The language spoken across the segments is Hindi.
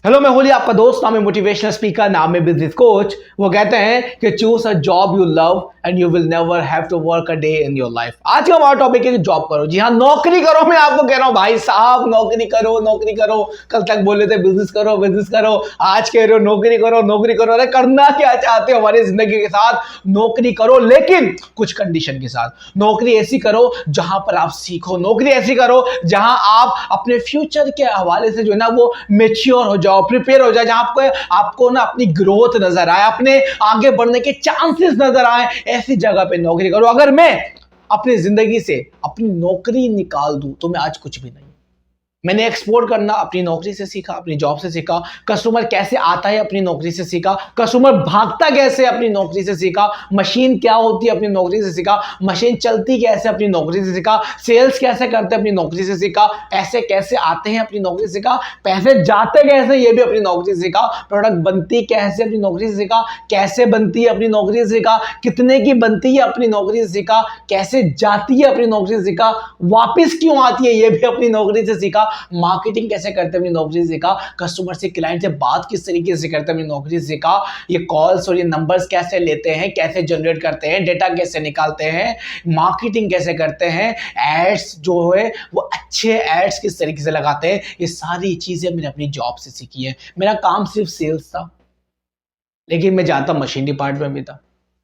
हेलो, मैं होली आपका दोस्त। नाम है मोटिवेशनल स्पीकर, नाम है बिजनेस कोच। वो कहते हैं कि choose a job you love and you will never have to work a day in your life. आज का हमारा टॉपिक है कि जॉब करो। जी हाँ, नौकरी करो। मैं आपको कह रहा हूं भाई साहब, नौकरी करो, नौकरी करो। कल तक बोले थे बिजनेस करो, बिजनेस करो, आज कह रहे हो नौकरी करो, नौकरी करो। अरे करना क्या चाहते हो हमारी जिंदगी के साथ? नौकरी करो, लेकिन कुछ कंडीशन के साथ। नौकरी ऐसी करो जहां पर आप सीखो, नौकरी ऐसी करो जहां आप अपने फ्यूचर के हवाले से जो है ना वो मेच्योर हो जाओ, प्रिपेयर हो जाए, जहां आपको ना अपनी ग्रोथ नजर आए, अपने आगे बढ़ने के चांसेस नजर आए। ऐसी जगह पे नौकरी करो। अगर मैं अपनी जिंदगी से अपनी नौकरी निकाल दूं तो मैं आज कुछ भी नहीं। मैंने एक्सपोर्ट करना अपनी नौकरी से सीखा, अपनी जॉब से सीखा। कस्टमर कैसे आता है अपनी नौकरी से सीखा। कस्टमर भागता कैसे अपनी नौकरी से सीखा। मशीन क्या होती है अपनी नौकरी से सीखा। मशीन चलती कैसे अपनी नौकरी से सीखा। सेल्स कैसे करते हैं अपनी नौकरी से सीखा। पैसे कैसे आते हैं अपनी नौकरी से सीखा। पैसे जाते कैसे ये भी अपनी नौकरी से सीखा। प्रोडक्ट बनती कैसे अपनी नौकरी से सीखा। कैसे बनती है अपनी नौकरी से सीखा। कितने की बनती है अपनी नौकरी से सीखा। कैसे जाती है अपनी नौकरी से सीखा। वापिस क्यों आती है ये भी अपनी नौकरी से सीखा। मार्केटिंग कैसे करते हैं अपनी नौकरी से सीखा। कस्टमर से, क्लाइंट से बात किस तरीके से करते हैं अपनी नौकरी से सीखा। ये कॉल्स और ये नंबर्स कैसे लेते हैं, कैसे जनरेट करते हैं, डेटा कैसे निकालते हैं, मार्केटिंग कैसे करते हैं, एड्स जो है वो अच्छे एड्स किस तरीके से लगाते हैं। ये सारी चीजें मैंने अपनी जॉब से सीखी है। मेरा काम सिर्फ सेल्स था, लेकिन मैं जाता मशीन डिपार्टमेंट में भी था,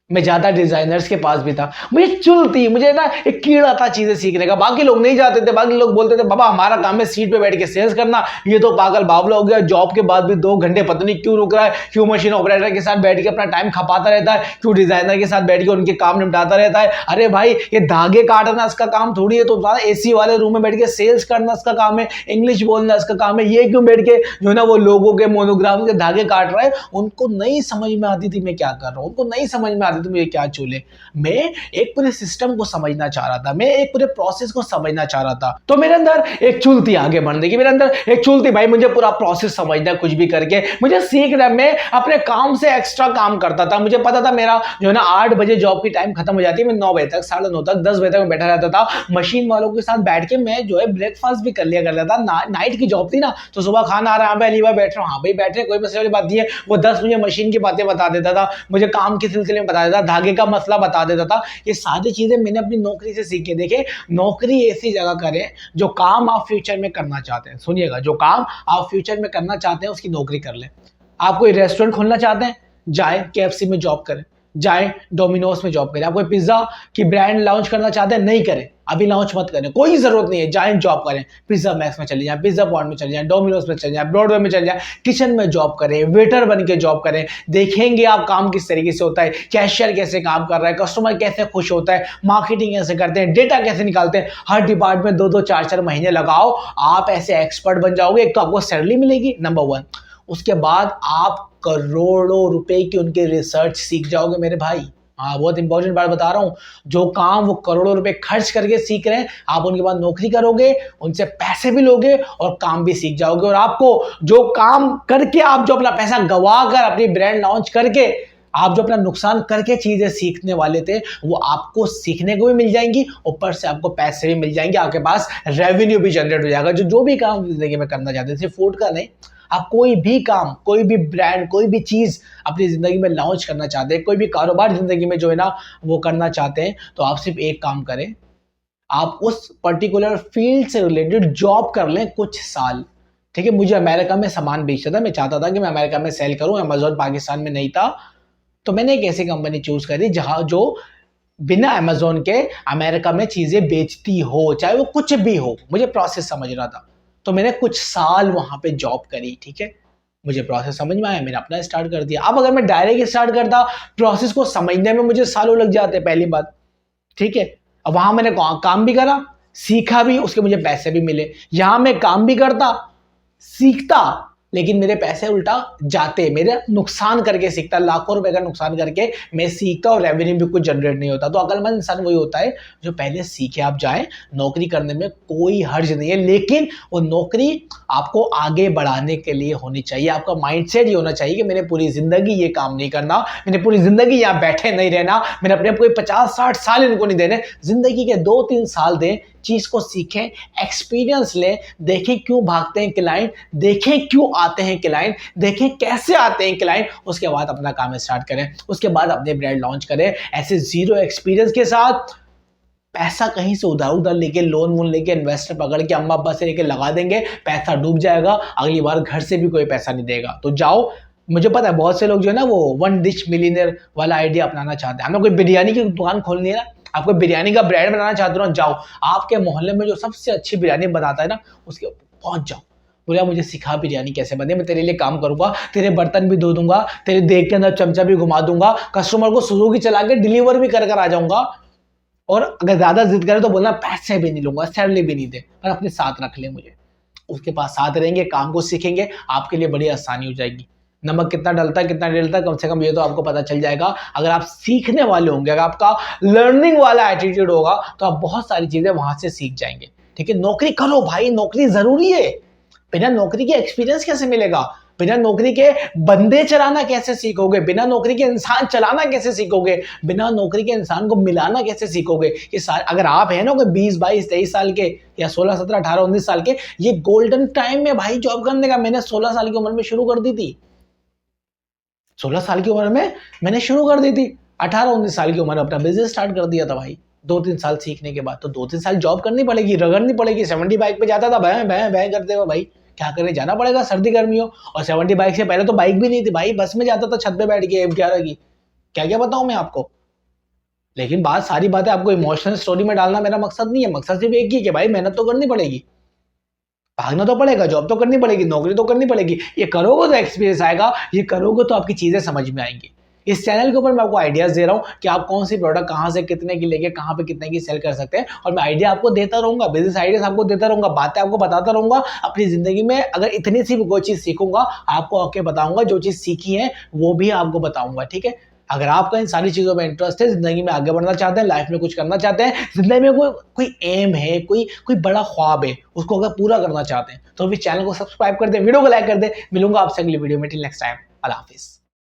मैं ज्यादा डिजाइनर्स के पास भी था। मुझे चुल थी, मुझे ना एक कीड़ा था चीजें सीखने का। बाकी लोग नहीं जाते थे, बाकी लोग बोलते थे बाबा हमारा काम है सीट पे बैठ के सेल्स करना, ये तो पागल बावला हो गया। जॉब के बाद भी 2 घंटे पता नहीं क्यों रुक रहा है, क्यों मशीन ऑपरेटर के साथ बैठ के अपना टाइम खपाता रहता है, क्यों डिजाइनर के साथ बैठ के उनके काम निपटाता रहता है। अरे भाई, ये धागे काटना इसका काम थोड़ी है, तो एसी वाले रूम में बैठ के सेल्स करना इसका काम है, इंग्लिश बोलना इसका काम है। ये क्यों बैठ के जो है ना वो लोगों के मोनोग्राम के धागे काट रहा है। उनको नहीं समझ में आती थी मैं क्या कर रहा हूं, उनको नहीं समझ में आती थी मुझे क्या चूल्हे। मैं एक पूरे सिस्टम को समझना चाह रहा था, मैं एक पूरे प्रोसेस को समझना चाह रहा था। तो मेरे अंदर एक चुल थी आगे बढ़ने की, मेरे अंदर एक चुल थी भाई मुझे पूरा प्रोसेस समझना है, कुछ भी करके मुझे सीखना। मैं अपने काम से एक्स्ट्रा काम करता था। मुझे पता था मेरा जो है ना 8 बजे जॉब की टाइम खत्म हो जाती है, मैं 9 बजे तक, 9:30 तक, 10 बजे तक मैं बैठा रहता था मशीन वालों के साथ बैठ के। मैं जो है ब्रेकफास्ट भी कर लिया करता था। नाइट की जॉब थी ना, तो सुबह खाना आ रहा है, अली भाई बैठ रहा हूँ, हाँ भाई बैठ रहे, कोई मसले वाली बात नहीं है। वो 10 मुझे मशीन की बातें बता देता था, मुझे काम के सिलसिले में बता देता, धागे का मसला बता देता था। ये सारी चीजें मैंने अपनी नौकरी से सीखी। देखे, नौकरी ऐसी जगह करें जो काम आप फ्यूचर में करना चाहते हैं। सुनिएगा, जो काम आप फ्यूचर में करना चाहते हैं उसकी नौकरी कर लें। आप कोई रेस्टोरेंट खोलना चाहते हैं, जाए KFC में जॉब करें, जाए डोमिनोज में जॉब करें। आप कोई पिज्जा की ब्रांड लॉन्च करना चाहते हैं, नहीं करें, अभी लॉन्च मत करें, कोई जरूरत नहीं है। जाए जॉब करें, पिज्जा मैक्स में चले जाए, पिज्जा पॉइंट में चले जाए, डोमिनोज में चले जाए, ब्रॉडवे में चले जाए, किचन में जॉब करें, वेटर बन के जॉब करें। देखेंगे आप काम किस तरीके से होता है, कैशियर कैसे काम कर रहा है, कस्टमर कैसे खुश होता है, मार्केटिंग कैसे करते हैं, डेटा कैसे निकालते हैं। हर डिपार्टमेंट 2-2, 4-4 महीने लगाओ, आप ऐसे एक्सपर्ट बन जाओगे। एक तो आपको सैलरी मिलेगी, नंबर 1। उसके बाद आप करोड़ों रुपए की उनके रिसर्च सीख जाओगे मेरे भाई। हाँ, बहुत इंपॉर्टेंट बात बता रहा हूं। जो काम वो करोड़ों रुपए खर्च करके सीख रहे हैं, आप उनके बाद नौकरी करोगे, उनसे पैसे भी लोगे और काम भी सीख जाओगे। और आपको जो काम करके आप जो अपना पैसा गवा कर, अपनी ब्रांड लॉन्च करके, आप जो अपना नुकसान करके चीजें सीखने वाले थे, वो आपको सीखने को भी मिल जाएंगी, ऊपर से आपको पैसे भी मिल जाएंगे, आपके पास रेवेन्यू भी जनरेट हो जाएगा। जो भी काम जिंदगी में करना चाहते हैं, सिर्फ फूड का नहीं, आप कोई भी काम, कोई भी ब्रांड, कोई भी चीज अपनी जिंदगी में लॉन्च करना चाहते हैं, कोई भी कारोबार जिंदगी में जो है ना वो करना चाहते हैं, तो आप सिर्फ एक काम करें, आप उस पर्टिकुलर फील्ड से रिलेटेड जॉब कर लें कुछ साल। ठीक है, मुझे अमेरिका में सामान बेचता था, मैं चाहता था कि मैं अमेरिका में सेल करूं, अमेजोन पाकिस्तान में नहीं था, तो मैंने एक ऐसी कंपनी चूज करी जहां जो बिना अमेजोन के अमेरिका में चीजें बेचती हो, चाहे वो कुछ भी हो। मुझे प्रोसेस समझ रहा था, तो मैंने कुछ साल वहां पे जॉब करी। ठीक है, मुझे प्रोसेस समझ में आया, मैंने अपना स्टार्ट कर दिया। अब अगर मैं डायरेक्ट स्टार्ट करता, प्रोसेस को समझने में मुझे सालों लग जाते, पहली बात। ठीक है, अब वहां मैंने काम भी करा, सीखा भी, उसके मुझे पैसे भी मिले। यहां मैं काम भी करता, सीखता, लेकिन मेरे पैसे उल्टा जाते, मेरे नुकसान करके सीखता, लाखों रुपए का नुकसान करके मैं सीखता और रेवेन्यू भी कुछ जनरेट नहीं होता। तो अक्लमंद इंसान वही होता है जो पहले सीखे। आप जाए, नौकरी करने में कोई हर्ज नहीं है, लेकिन वो नौकरी आपको आगे बढ़ाने के लिए होनी चाहिए। आपका माइंडसेट ये होना चाहिए कि मैंने पूरी जिंदगी ये काम नहीं करना, मैंने पूरी जिंदगी यहाँ बैठे नहीं रहना, मैंने अपने आप को 50-60 साल इनको नहीं देने, जिंदगी के 2-3 साल दें चीज को सीखें, एक्सपीरियंस लें, देखें क्यों भागते हैं क्लाइंट, देखें क्यों आते हैं क्लाइंट, देखें कैसे आते हैं क्लाइंट, उसके बाद अपना काम स्टार्ट करें, उसके बाद अपने ब्रांड लॉन्च करें। ऐसे जीरो एक्सपीरियंस के साथ पैसा कहीं से उधार उधार लेके, लोन वोन लेके, इन्वेस्टर पकड़ के अम्मा अब्बा से लेके लगा देंगे, पैसा डूब जाएगा, अगली बार घर से भी कोई पैसा नहीं देगा। तो जाओ, मुझे पता है बहुत से लोग जो है ना वो वन डिश मिलीनियर वाला आइडिया अपनाना चाहते हैं। हमें कोई बिरयानी की दुकान खोलनी है ना, आपको बिरयानी का ब्रांड बनाना चाहते हो ना, जाओ आपके मोहल्ले में जो सबसे अच्छी बिरयानी बनाता है ना उसके पहुंच जाओ, बोला मुझे सिखा बिरयानी कैसे बने, मैं तेरे लिए काम करूंगा, तेरे बर्तन भी धो दूंगा, तेरे देख के अंदर चमचा भी घुमा दूंगा, कस्टमर को सुजुकी चला के डिलीवर भी कर आ जाऊंगा। और अगर ज्यादा जिद करे तो बोलना पैसे भी नहीं लूंगा, सैलरी भी नहीं दे, पर अपने साथ रख ले मुझे। उसके पास साथ रहेंगे, काम को सीखेंगे, आपके लिए बड़ी आसानी हो जाएगी। नमक कितना डलता है कितना डलता है कम से कम ये तो आपको पता चल जाएगा। अगर आप सीखने वाले होंगे, अगर आपका लर्निंग वाला एटीट्यूड होगा तो आप बहुत सारी चीजें वहां से सीख जाएंगे। ठीक है, नौकरी करो भाई, नौकरी जरूरी है। बिना नौकरी के एक्सपीरियंस कैसे मिलेगा, बिना नौकरी के बंदे चलाना कैसे सीखोगे, बिना नौकरी के इंसान चलाना कैसे सीखोगे, बिना नौकरी के इंसान को मिलाना कैसे सीखोगे। ये सारे अगर आप है ना कोई 20 22 23 साल के या 16 17 18 19 साल के, ये गोल्डन टाइम में भाई जॉब करने का। मैंने 16 साल की उम्र में शुरू कर दी थी, 16 साल की उम्र में मैंने शुरू कर दी थी, 18 19 साल की उम्र में अपना बिजनेस स्टार्ट कर दिया था भाई। 2-3 साल सीखने के बाद तो 2-3 साल जॉब करनी पड़ेगी, रगड़नी पड़ेगी। 70 बाइक पे जाता था भैं भैं भैं करते हुए, भाई क्या करने जाना पड़ेगा सर्दी गर्मियों। और 70 बाइक से पहले तो बाइक भी नहीं थी भाई, बस में जाता था छत पे बैठ के M11 की। क्या क्या बताऊं मैं आपको। लेकिन बात सारी बातें आपको इमोशनल स्टोरी में डालना मेरा मकसद नहीं है। मकसद सिर्फ एक ही कि भाई मेहनत तो करनी पड़ेगी, भागना तो पड़ेगा, जॉब तो करनी पड़ेगी, नौकरी तो करनी पड़ेगी। ये करोगे तो एक्सपीरियंस आएगा, ये करोगे तो आपकी चीजें समझ में आएंगी। इस चैनल के ऊपर मैं आपको आइडियाज दे रहा हूं कि आप कौन सी प्रोडक्ट कहां से कितने की लेके कहां पे कितने की सेल कर सकते हैं। और मैं आइडिया आपको देता रहूंगा, बिजनेस आइडियाज आपको देता रहूंगा, बातें आपको बताता रहूंगा। अपनी जिंदगी में अगर इतनी सी कोई चीज सीखूंगा आपको आके बताऊंगा, जो चीज सीखी है वो भी आपको बताऊंगा। ठीक है, अगर आपका इन सारी चीजों में इंटरेस्ट है, जिंदगी में आगे बढ़ना चाहते हैं, लाइफ में कुछ करना चाहते हैं, जिंदगी में कोई एम है, कोई बड़ा ख्वाब है, उसको अगर पूरा करना चाहते हैं तो अभी चैनल को सब्सक्राइब कर दे, वीडियो को लाइक कर दे। मिलूंगा आपसे अगली वीडियो में, टिल नेक्स्ट टाइम, अल्लाह हाफिज।